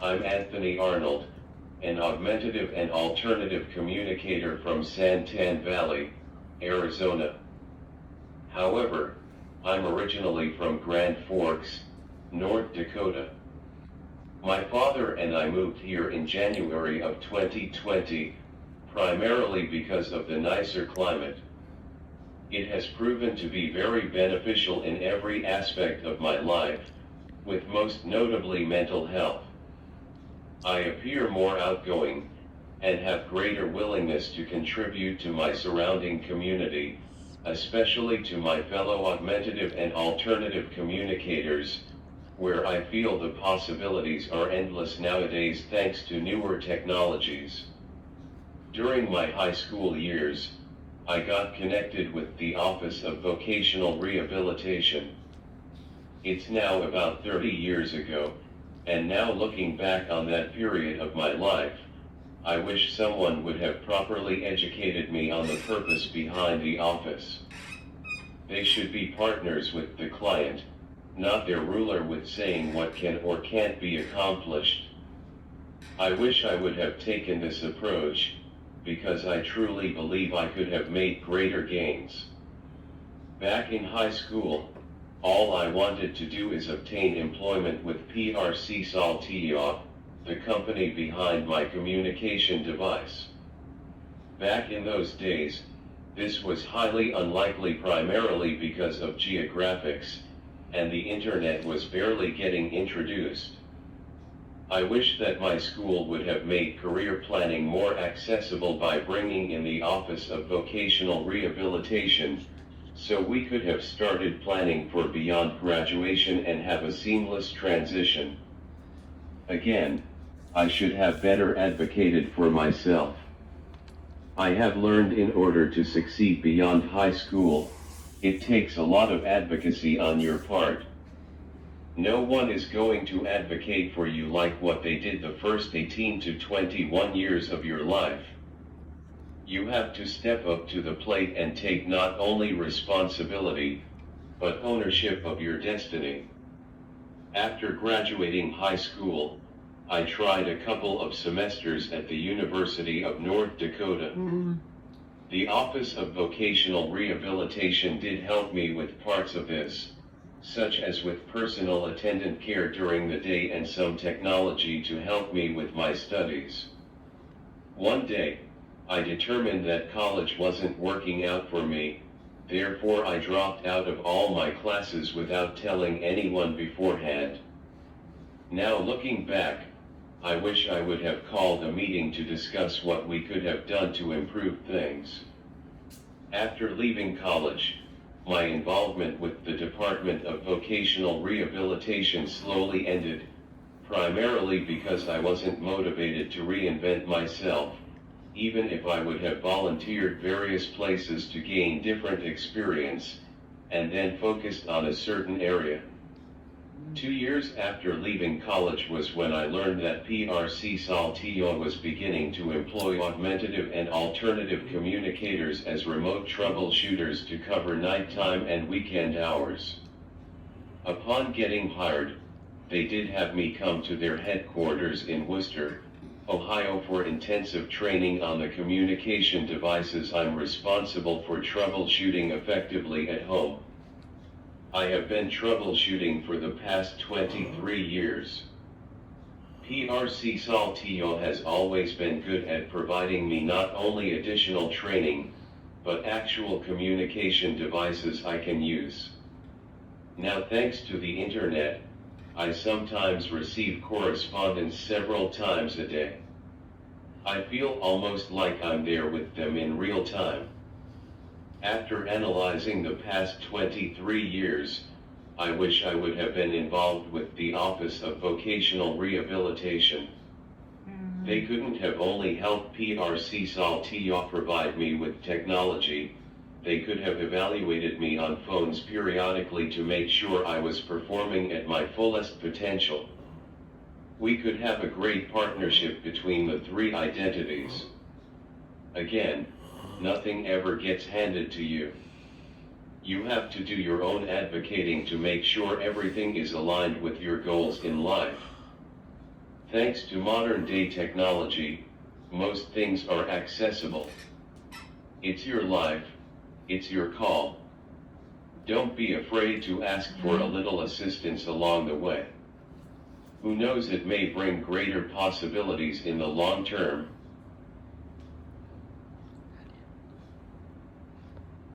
I'm Anthony Arnold, an augmentative and alternative communicator from Santan Valley, Arizona. However, I'm originally from Grand Forks, North Dakota. My father and I moved here in January of 2020, primarily because of the nicer climate. It has proven to be very beneficial in every aspect of my life, with most notably mental health. I appear more outgoing, and have greater willingness to contribute to my surrounding community, especially to my fellow augmentative and alternative communicators, where I feel the possibilities are endless nowadays thanks to newer technologies. During my high school years, I got connected with the Office of Vocational Rehabilitation. It's now about 30 years ago, and now looking back on that period of my life, I wish someone would have properly educated me on the purpose behind the office. They should be partners with the client, not their ruler with saying what can or can't be accomplished. I wish I would have taken this approach, because I truly believe I could have made greater gains. Back in high school, all I wanted to do is obtain employment with PRC Saltillo, the company behind my communication device. Back in those days, this was highly unlikely primarily because of geographics, and the internet was barely getting introduced. I wish that my school would have made career planning more accessible by bringing in the Office of Vocational Rehabilitation, so we could have started planning for beyond graduation and have a seamless transition. Again, I should have better advocated for myself. I have learned in order to succeed beyond high school, it takes a lot of advocacy on your part. No one is going to advocate for you like what they did the first 18 to 21 years of your life. You have to step up to the plate and take not only responsibility, but ownership of your destiny. After graduating high school, I tried a couple of semesters at the University of North Dakota. The Office of Vocational Rehabilitation did help me with parts of this, such as with personal attendant care during the day and some technology to help me with my studies. One day, I determined that college wasn't working out for me, therefore I dropped out of all my classes without telling anyone beforehand. Now looking back, I wish I would have called a meeting to discuss what we could have done to improve things. After leaving college, my involvement with the Department of Vocational Rehabilitation slowly ended, primarily because I wasn't motivated to reinvent myself, even if I would have volunteered various places to gain different experience, and then focused on a certain area. 2 years after leaving college was when I learned that PRC Saltillo was beginning to employ augmentative and alternative communicators as remote troubleshooters to cover nighttime and weekend hours. Upon getting hired, they did have me come to their headquarters in Worcester, Ohio for intensive training on the communication devices I'm responsible for troubleshooting effectively at home. I have been troubleshooting for the past 23 years. PRC Saltillo has always been good at providing me not only additional training, but actual communication devices I can use. Now thanks to the internet, I sometimes receive correspondence several times a day. I feel almost like I'm there with them in real time. After analyzing the past 23 years, I wish I would have been involved with the Office of Vocational Rehabilitation. They couldn't have only helped PRC Saltillo provide me with technology, they could have evaluated me on phones periodically to make sure I was performing at my fullest potential. We could have a great partnership between the three identities. Again, nothing ever gets handed to you. You have to do your own advocating to make sure everything is aligned with your goals in life. Thanks to modern day technology, most things are accessible. It's your life, it's your call. Don't be afraid to ask for a little assistance along the way. Who knows, it may bring greater possibilities in the long term.